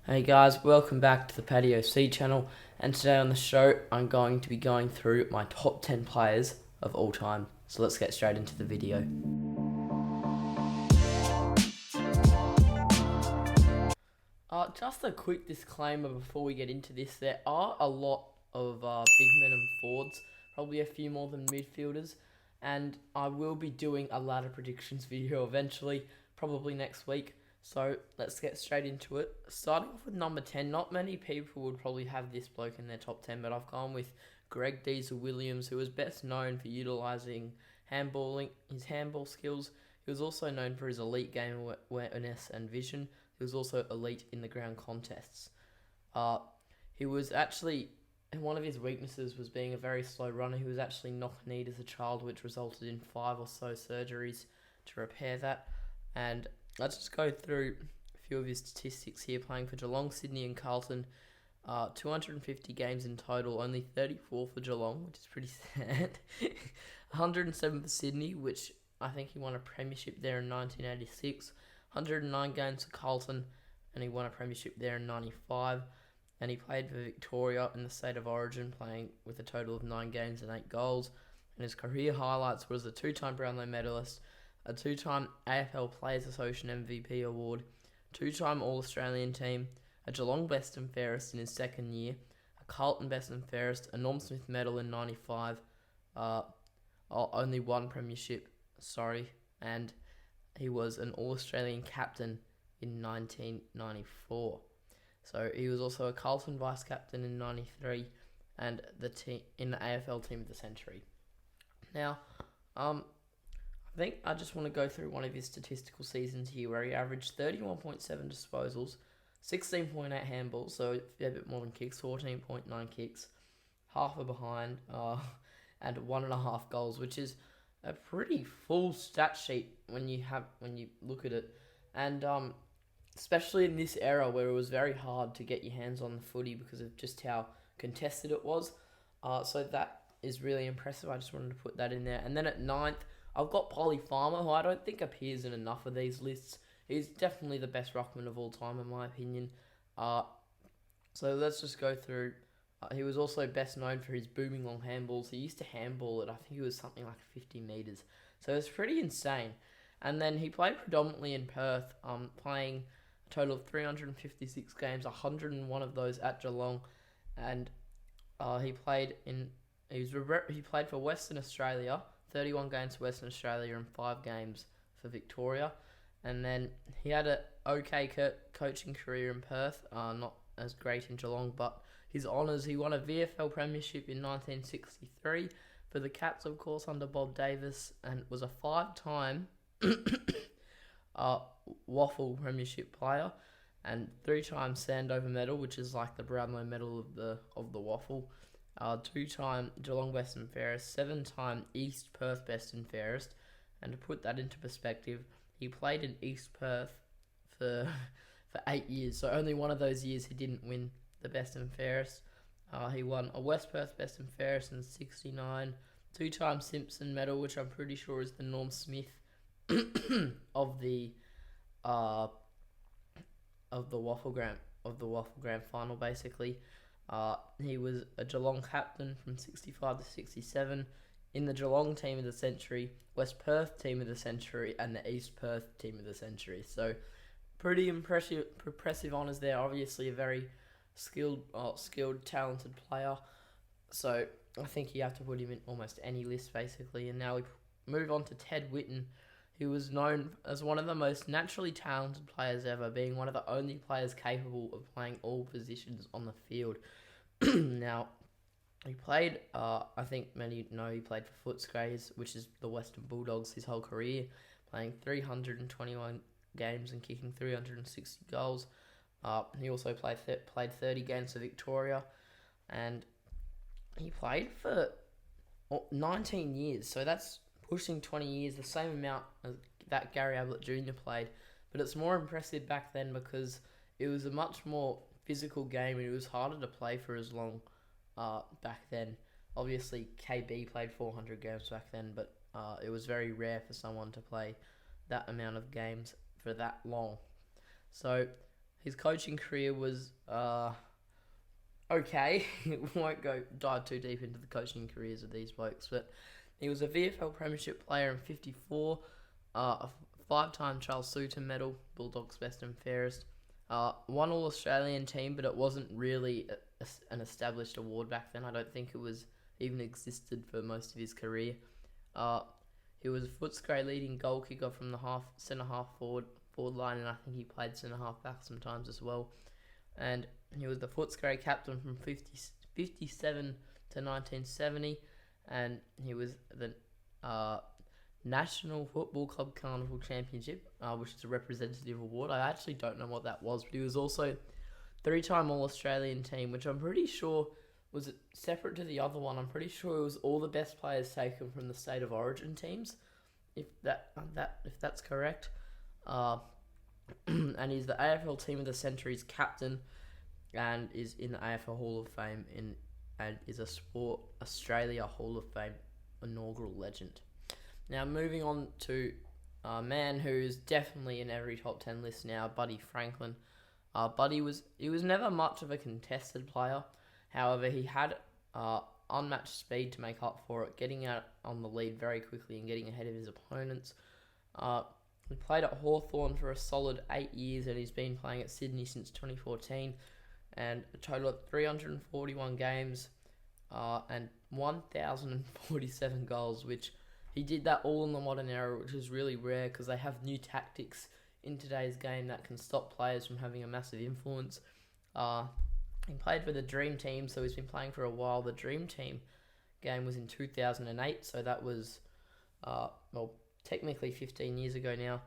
Hey guys, welcome back to the Patio C channel, and today on the show I'm going to be going through my top 10 players of all time. So let's get straight into the video. Just a quick disclaimer before we get into this. There are a lot of big men and forwards, probably a few more than midfielders, and I will be doing a ladder predictions video eventually, probably next week. So let's get straight into it. Starting off with number 10, not many people would probably have this bloke in their top 10, but I've gone with Greg Diesel-Williams, who is best known for utilising his handball skills. He was also known for his elite game awareness and vision. He was also elite in the ground contests. Uh, he was actually, one of his weaknesses was being a very slow runner. He was actually knock-kneed as a child, which resulted in 5 or so surgeries to repair that. And let's just go through a few of his statistics here, playing for Geelong, Sydney and Carlton. 250 games in total, only 34 for Geelong, which is pretty sad. 107 for Sydney, which I think he won a premiership there in 1986. 109 games for Carlton, and he won a premiership there in 95. And he played for Victoria in the State of Origin, playing with a total of 9 games and 8 goals. And his career highlights was a 2-time Brownlow medalist, a 2-time AFL Players Association MVP award, 2-time All-Australian team, a Geelong Best and Fairest in his second year, a Carlton Best and Fairest, a Norm Smith medal in 95, only one premiership, and he was an All-Australian captain in 1994. So he was also a Carlton vice captain in 93 and in the AFL Team of the Century. Now, I think I just want to go through one of his statistical seasons here where he averaged 31.7 disposals, 16.8 handballs, so a fair bit more than kicks, 14.9 kicks, half a behind, and 1.5 goals, which is a pretty full stat sheet when you look at it, and especially in this era where it was very hard to get your hands on the footy because of just how contested it was. So that is really impressive. I just wanted to put that in there. And then at ninth, I've got Polly Farmer, who I don't think appears in enough of these lists. He's definitely the best ruckman of all time, in my opinion. So let's just go through. He was also best known for his booming long handballs. He used to handball it, I think it was something like 50 metres. So it's pretty insane. And then he played predominantly in Perth, playing a total of 356 games, 101 of those at Geelong. And he played for Western Australia, 31 games for Western Australia and 5 games for Victoria. And then he had a okay coaching career in Perth, not as great in Geelong, but his honours, he won a VFL premiership in 1963 for the Cats, of course, under Bob Davis, and was a 5-time Waffle premiership player and 3-time Sandover medal, which is like the Brownlow medal of the Waffle. 2-time Geelong Best and Fairest, 7-time East Perth Best and Fairest, and to put that into perspective, he played in East Perth for 8 years, so only one of those years he didn't win the Best and Fairest. He won a West Perth Best and Fairest in 69, 2-time Simpson medal, which I'm pretty sure is the Norm Smith of the Waffle Grand Final, basically. He was a Geelong captain from 65 to 67 in the Geelong Team of the Century, West Perth Team of the Century, and the East Perth Team of the Century. So pretty impressive honours there. Obviously a very skilled, talented player. So I think you have to put him in almost any list, basically. And now we move on to Ted Whitten, who was known as one of the most naturally talented players ever, being one of the only players capable of playing all positions on the field. Now, he played, I think many know he played for Footscray, which is the Western Bulldogs, his whole career, playing 321 games and kicking 360 goals. He also played 30 games for Victoria, and he played for 19 years, so that's pushing 20 years, the same amount as that Gary Ablett Jr. played, but it's more impressive back then because it was a much more physical game and it was harder to play for as long back then. Obviously, KB played 400 games back then, but it was very rare for someone to play that amount of games for that long. So His coaching career was okay. Won't dive too deep into the coaching careers of these blokes, but he was a VFL Premiership player in '54, a five-time Charles Sutton medal, Bulldogs best and fairest. One All-Australian team, but it wasn't really an established award back then. I don't think it was even existed for most of his career. He was Footscray leading goal kicker from the centre half forward line, and I think he played centre half back sometimes as well. And he was the Footscray captain from 57 to 1970, and he was the National Football Club Carnival Championship, which is a representative award. I actually don't know what that was, but he was also three-time All-Australian team, which I'm pretty sure was separate to the other one. I'm pretty sure it was all the best players taken from the state of origin teams, if that's correct. And he's the AFL Team of the Century's captain, and is in the AFL Hall of Fame and is a Sport Australia Hall of Fame inaugural legend. Now, moving on to a man who's definitely in every top 10 list now, Buddy Franklin. Buddy was never much of a contested player. However, he had unmatched speed to make up for it, getting out on the lead very quickly and getting ahead of his opponents. He played at Hawthorn for a solid 8 years, and he's been playing at Sydney since 2014, and a total of 341 games and 1,047 goals, which he did that all in the modern era, which is really rare because they have new tactics in today's game that can stop players from having a massive influence. He played for the Dream Team, so he's been playing for a while. The Dream Team game was in 2008, so that was, technically 15 years ago now.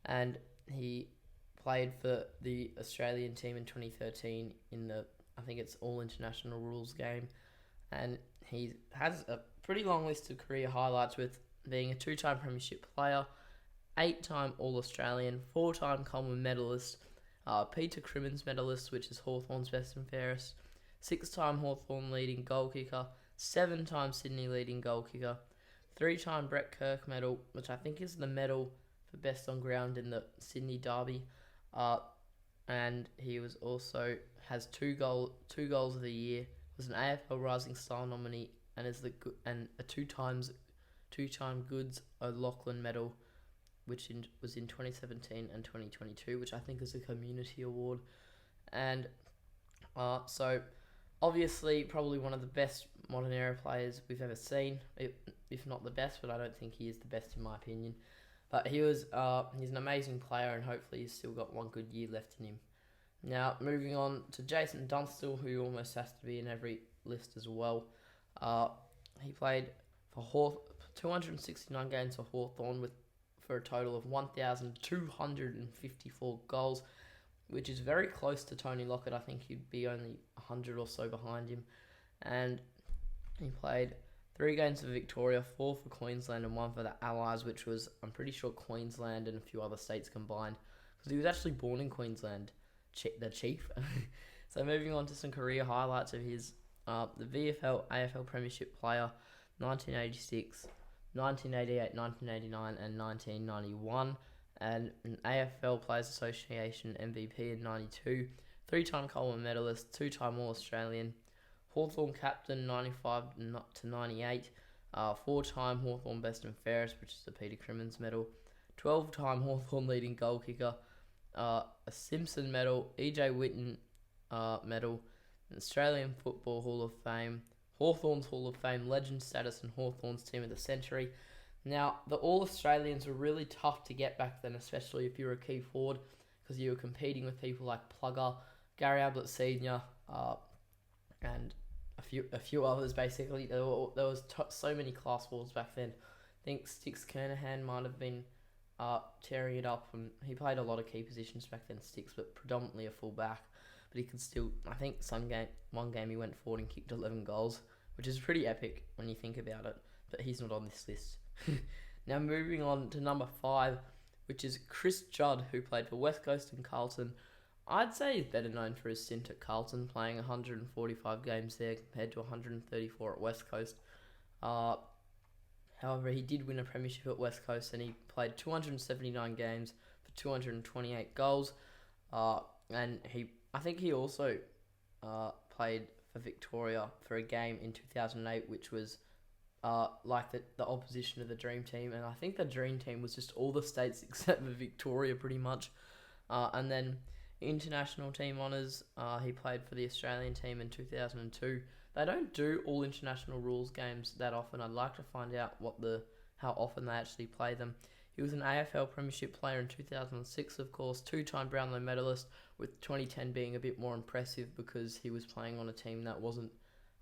And he played for the Australian team in 2013 in the, I think it's all international rules game. And he has a pretty long list of career highlights, with being a two-time premiership player, 8-time All-Australian, 4-time Coleman medalist, Peter Crimmins medalist, which is Hawthorn's best and fairest, 6-time Hawthorn leading goal kicker, 7-time Sydney leading goal kicker, 3-time Brett Kirk medal, which I think is the medal for best on ground in the Sydney Derby, and he was also has two goals of the year, was an AFL Rising Star nominee, and is a two-time Goods O'Loughlin medal, which was in 2017 and 2022, which I think is a community award. And so obviously probably one of the best modern era players we've ever seen, if not the best, but I don't think he is the best in my opinion. But he's an amazing player, and hopefully he's still got one good year left in him. Now, moving on to Jason Dunstall, who almost has to be in every list as well. He played for 269 games for Hawthorn for a total of 1,254 goals, which is very close to Tony Lockett. I think he'd be only 100 or so behind him. And he played 3 games for Victoria, 4 for Queensland, and 1 for the Allies, which was, I'm pretty sure, Queensland and a few other states combined, because he was actually born in Queensland, the Chief. So moving on to some career highlights of his, the VFL AFL Premiership player, 1986, 1988, 1989, and 1991, and an AFL Players Association MVP in 92, 3-time Coleman medalist, 2-time All-Australian, Hawthorn captain 95 to 98, 4-time Hawthorn best and fairest, which is the Peter Crimmins medal, 12-time Hawthorn leading goal kicker, a Simpson medal, EJ Whitten medal, an Australian Football Hall of Fame, Hawthorn's Hall of Fame legend status, and Hawthorn's Team of the Century. Now, the All-Australians were really tough to get back then, especially if you were a key forward, because you were competing with people like Plugger, Gary Ablett Sr., and a few others, basically. There was so many class forwards back then. I think Sticks Kernahan might have been tearing it up, and he played a lot of key positions back then, Sticks, but predominantly a full-back. But he could still, I think one game he went forward and kicked 11 goals, which is pretty epic when you think about it, but he's not on this list. Now moving on to number 5, which is Chris Judd, who played for West Coast and Carlton. I'd say he's better known for his stint at Carlton, playing 145 games there compared to 134 at West Coast. However, he did win a premiership at West Coast, and he played 279 games for 228 goals. And I think he also played for Victoria for a game in 2008, which was like the opposition of the Dream Team. And I think the Dream Team was just all the states except for Victoria, pretty much. And then international team honours, he played for the Australian team in 2002. They don't do all international rules games that often. I'd like to find out how often they actually play them. He was an AFL Premiership player in 2006, of course, two-time Brownlow medalist, with 2010 being a bit more impressive because he was playing on a team that wasn't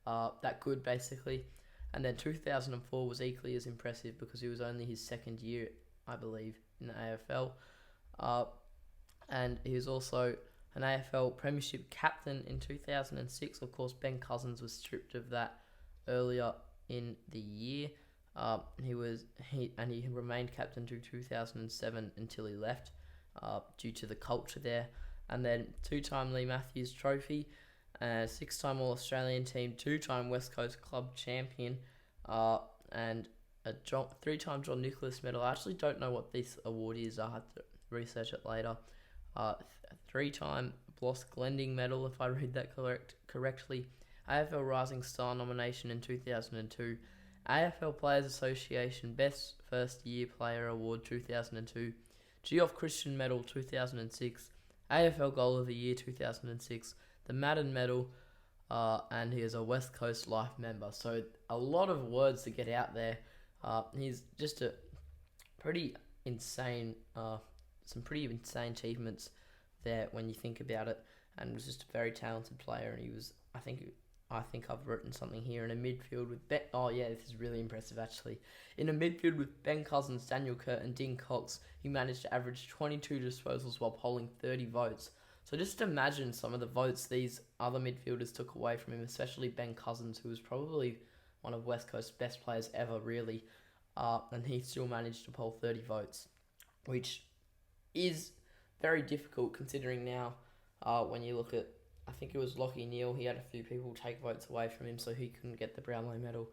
that good, basically. And then 2004 was equally as impressive because it was only his second year, I believe, in the AFL. And he was also an AFL Premiership captain in 2006. Of course, Ben Cousins was stripped of that earlier in the year. He remained captain to 2007 until he left due to the culture there. And then two-time Lee Matthews Trophy, six-time All-Australian team, two-time West Coast Club champion, and a three-time John Nicholas medal. I actually don't know what this award is. I'll have to research it later. Three-time Bloss Glending medal, if I read that correctly. AFL Rising Star nomination in 2002. AFL Players Association Best First Year Player Award 2002. Geoff Christian Medal 2006. AFL Goal of the Year 2006. The Madden Medal. And he is a West Coast Life member. So a lot of words to get out there. He's just a pretty insane... some pretty insane achievements there when you think about it, and was just a very talented player. And he was, I think I've written something here, in a midfield with this is really impressive actually. In a midfield with Ben Cousins, Daniel Kurt and Dean Cox, he managed to average 22 disposals while polling 30 votes. So just imagine some of the votes these other midfielders took away from him, especially Ben Cousins, who was probably one of West Coast's best players ever, really, and he still managed to poll 30 votes, which is very difficult considering now when you look at, I think it was Lachie Neale, he had a few people take votes away from him so he couldn't get the Brownlow medal.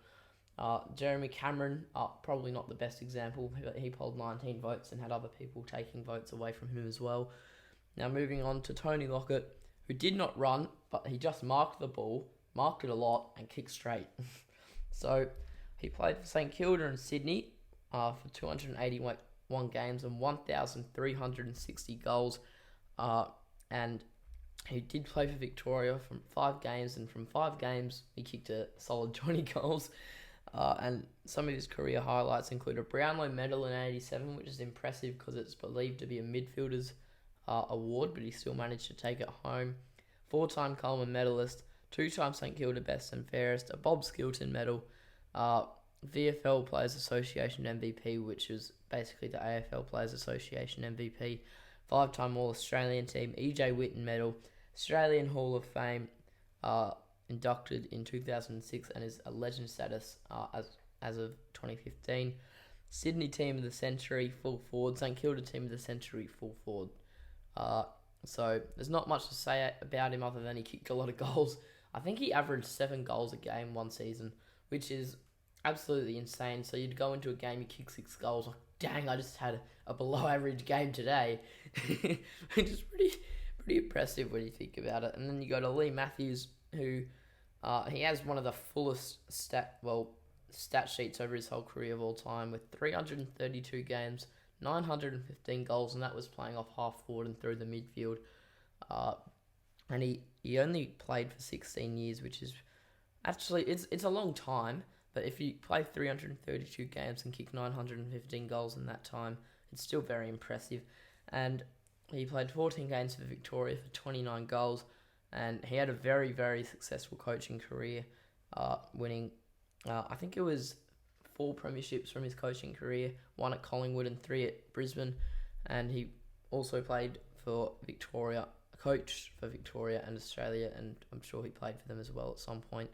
Jeremy Cameron, probably not the best example, but he polled 19 votes and had other people taking votes away from him as well. Now moving on to Tony Lockett, who did not run, but he just marked the ball, marked it a lot, and kicked straight. So he played for St Kilda and Sydney for 281 games and 1,360 goals, and he did play for Victoria from 5 games, and from 5 games he kicked a solid 20 goals, and some of his career highlights include a Brownlow medal in 87, which is impressive because it's believed to be a midfielder's award, but he still managed to take it home. 4-time Coleman medalist, 2-time St Kilda best and fairest, a Bob Skilton medal, VFL Players Association MVP, which is basically the AFL Players Association MVP, 5-time All-Australian team, EJ Whitten medal, Australian Hall of Fame, inducted in 2006 and is a legend status as of 2015. Sydney Team of the Century, full forward. St Kilda Team of the Century, full forward. So there's not much to say about him other than he kicked a lot of goals. I think he averaged 7 goals a game one season, which is absolutely insane. So you'd go into a game, you kick 6 goals, like, dang, I just had a below average game today. Which is pretty impressive when you think about it. And then you go to Lee Matthews, who he has one of the fullest stat sheets over his whole career of all time, with 332 games, 915 goals, and that was playing off half forward and through the midfield. And he only played for 16 years, which is actually, it's a long time, but if you play 332 games and kick 915 goals in that time, it's still very impressive. And he played 14 games for Victoria for 29 goals, and he had a very, very successful coaching career, winning, I think it was 4 premierships from his coaching career, 1 at Collingwood and 3 at Brisbane, and he also played for Victoria, coached for Victoria and Australia, and I'm sure he played for them as well at some point.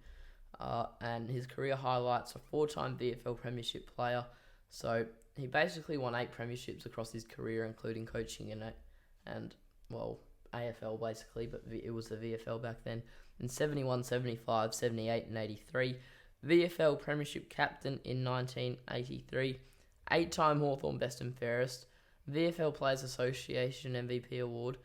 And his career highlights are 4-time VFL Premiership player, so he basically won 8 premierships across his career, including coaching in it, and AFL basically, but it was the VFL back then. In 71, 75, 78 and 83. VFL Premiership Captain in 1983, 8-time Hawthorn Best and Fairest, VFL Players Association MVP Award,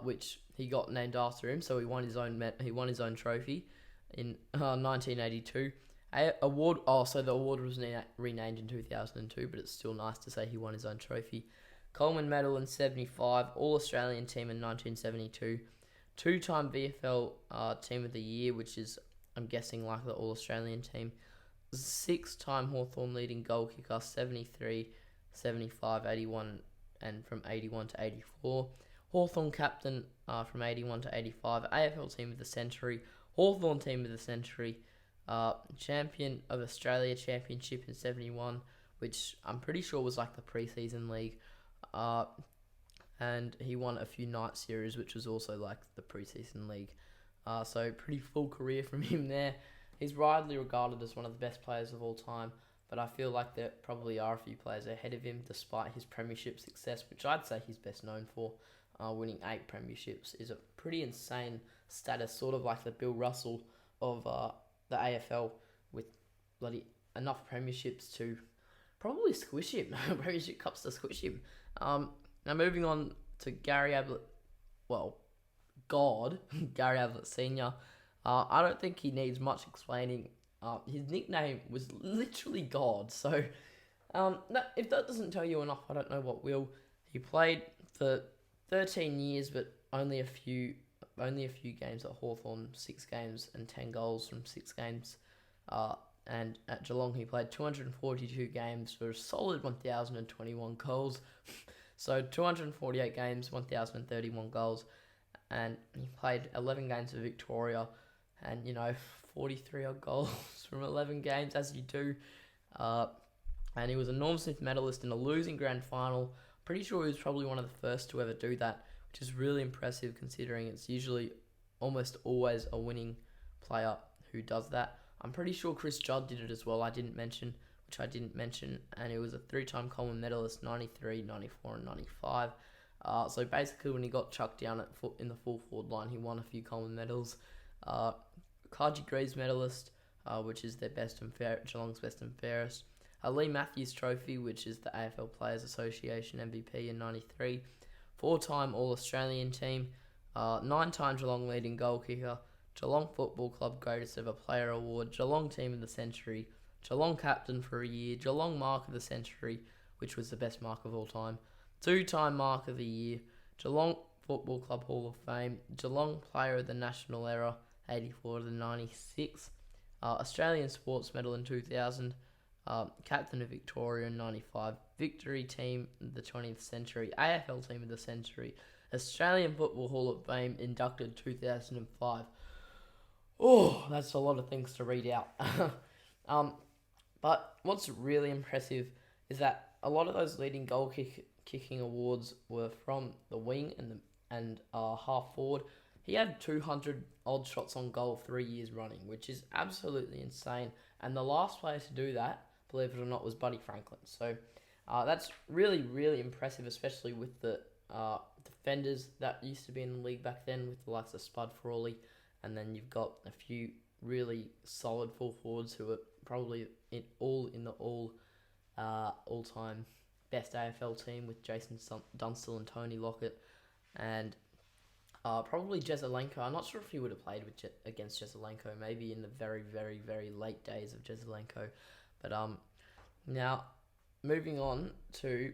which he got named after him. So he won his own trophy in 1982. So the award was renamed in 2002, but it's still nice to say he won his own trophy. Coleman Medal in 75, All-Australian team in 1972, two-time VFL Team of the Year, which is, I'm guessing, like the All-Australian team, six-time Hawthorn leading goal kicker, 73, 75, 81, and from 81 to 84. Hawthorn captain from 81 to 85, AFL Team of the Century, Hawthorn Team of the Century, champion of Australia Championship in 71, which I'm pretty sure was like the pre-season league. And he won a few night series, which was also like the pre-season league. So pretty full career from him there. He's widely regarded as one of the best players of all time, but I feel like there probably are a few players ahead of him despite his premiership success, which I'd say he's best known for. Winning 8 premierships is a pretty insane status, sort of like the Bill Russell of the AFL, with bloody enough premierships to probably squish him. Premiership cups to squish him. Now moving on to Gary Ablett. Well, God, Gary Ablett Sr. I don't think he needs much explaining. His nickname was literally God. So, if that doesn't tell you enough, I don't know what will. He played for 13 years, but only a few games at Hawthorn, 6 games and 10 goals from 6 games. And at Geelong, he played 242 games for a solid 1,021 goals. So 248 games, 1,031 goals. And he played 11 games for Victoria and, 43 odd goals from 11 games, as you do. And he was a Norm Smith medalist in a losing grand final. Pretty sure he was probably one of the first to ever do that, which is really impressive considering it's usually almost always a winning player who does that. I'm pretty sure Chris Judd did it as well, I didn't mention, and he was a 3-time Coleman medalist, 93, 94 and 95. So basically when he got chucked down in the full forward line, he won a few Coleman medals. Cargie Greaves medalist, which is their Geelong's best and fairest. Lee Matthews Trophy, which is the AFL Players Association MVP in 93. 4-time All-Australian team. 9-time Geelong leading goal kicker. Geelong Football Club Greatest Ever Player Award. Geelong Team of the Century. Geelong Captain for a year. Geelong Mark of the Century, which was the best mark of all time. 2-time Mark of the Year. Geelong Football Club Hall of Fame. Geelong Player of the National Era, 84 to 96. Australian Sports Medal in 2000. Captain of Victoria in 95. Victory Team of the 20th Century. AFL Team of the Century. Australian Football Hall of Fame inducted 2005. Oh, that's a lot of things to read out. But what's really impressive is that a lot of those leading goal kicking awards were from the wing and half forward. He had 200 odd shots on goal 3 years running, which is absolutely insane. And the last player to do that, believe it or not, was Buddy Franklin. So that's really, really impressive, especially with the defenders that used to be in the league back then, with the likes of Spud Frawley. And then you've got a few really solid full forwards who are probably in the all-time best AFL team, with Jason Dunstall and Tony Lockett, and probably Jesaulenko. I'm not sure if he would have played against Jesaulenko, maybe in the very, very, very late days of Jesaulenko. But now moving on to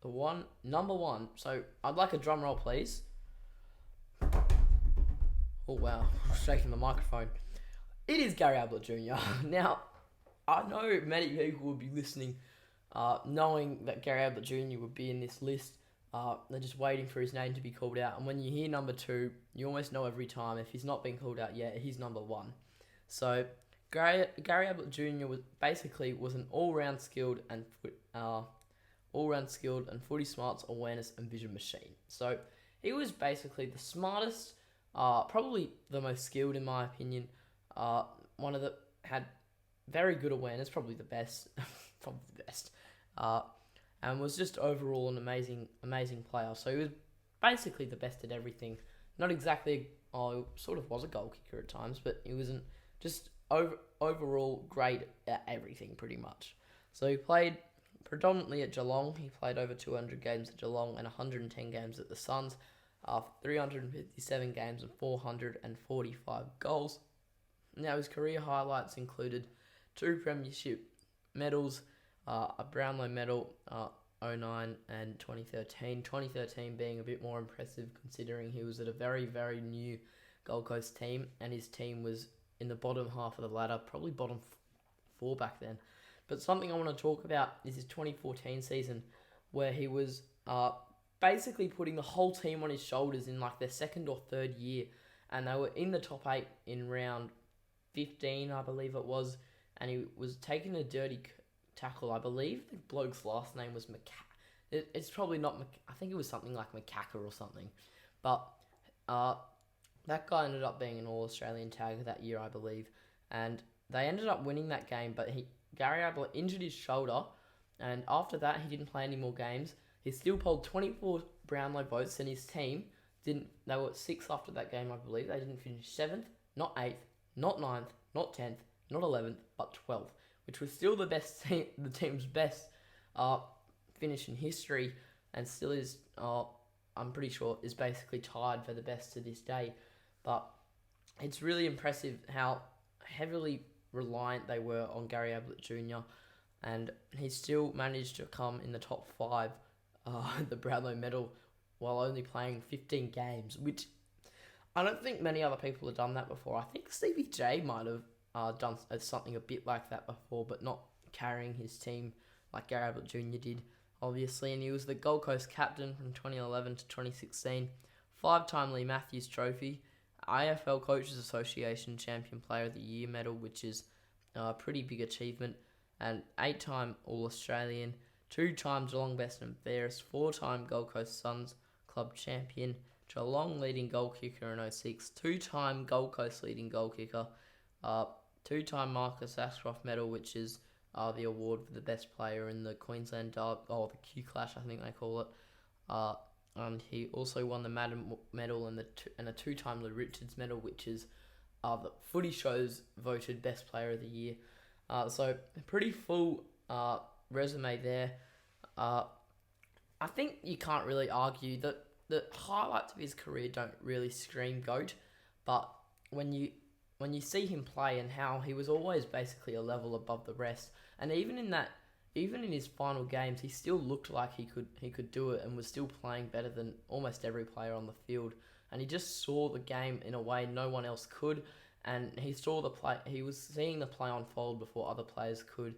the number one. So I'd like a drum roll, please. Oh wow, I'm shaking the microphone. It is Gary Ablett Jr. Now, I know many people would be listening, knowing that Gary Ablett Jr. would be in this list. They're just waiting for his name to be called out. And when you hear number 2, you almost know every time if he's not been called out yet, he's number 1. So Gary Ablett Jr. was an all-round skilled and footy smarts, awareness and vision machine. So he was basically the smartest, probably the most skilled in my opinion. Had very good awareness, probably the best, and was just overall an amazing player. So he was basically the best at everything. Not exactly, sort of was a goal kicker at times, but he wasn't, just overall great at everything pretty much. So he played predominantly at Geelong. He played over 200 games at Geelong and 110 games at the Suns. for 357 games and 445 goals. Now, his career highlights included 2 premiership medals, a Brownlow medal, 09 and 2013. 2013 being a bit more impressive considering he was at a very, very new Gold Coast team, and his team was in the bottom half of the ladder, probably bottom 4 back then. But something I want to talk about is his 2014 season, where he was basically putting the whole team on his shoulders in like their second or third year, and they were in the top 8 in round 15, I believe it was, and he was taking a dirty tackle. I believe the bloke's last name was it's probably not I think it was something like Macaca or something, but that guy ended up being an All-Australian tag that year, I believe, and they ended up winning that game, but Gary Ablett injured his shoulder, and after that he didn't play any more games. He still polled 24 Brownlow votes, and his team didn't. They were 6th after that game, I believe. They didn't finish 7th, not 8th, not 9th, not 10th, not 11th, but 12th, which was still the team's best finish in history, and still is, I'm pretty sure, is basically tied for the best to this day. But it's really impressive how heavily reliant they were on Gary Ablett Jr., and he still managed to come in the top 5, the Brownlow medal, while only playing 15 games, which I don't think many other people have done that before. I think Stevie J might have done something a bit like that before, but not carrying his team like Gary Ablett Jr. did, obviously. And he was the Gold Coast captain from 2011 to 2016, 5-time Lee Matthews Trophy, AFL Coaches Association Champion Player of the Year medal, which is a pretty big achievement, and 8-time All-Australian, 2 times Geelong Best and Fairest, 4-time Gold Coast Suns Club Champion, Geelong leading goal kicker in 2006, 2-time Gold Coast leading goal kicker, 2-time Marcus Ashcroft medal, which is the award for the best player in the Queensland Derby, the Q Clash, I think they call it. And he also won the Madden medal and a 2-time Lou Richards medal, which is the Footy Show's voted best player of the year. So a pretty full resume there. I think you can't really argue that the highlights of his career don't really scream GOAT, but when you see him play and how he was always basically a level above the rest, and even in his final games, he still looked like he could do it and was still playing better than almost every player on the field. And he just saw the game in a way no one else could, and he saw the play. He was seeing the play unfold before other players could.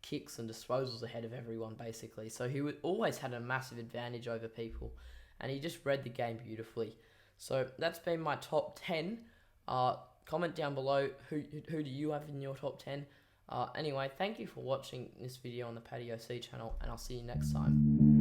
Kicks and disposals ahead of everyone, basically. So he always had a massive advantage over people, and he just read the game beautifully. So that's been my top 10. Comment down below who do you have in your top 10. Anyway, thank you for watching this video on the Paddy OC channel, and I'll see you next time.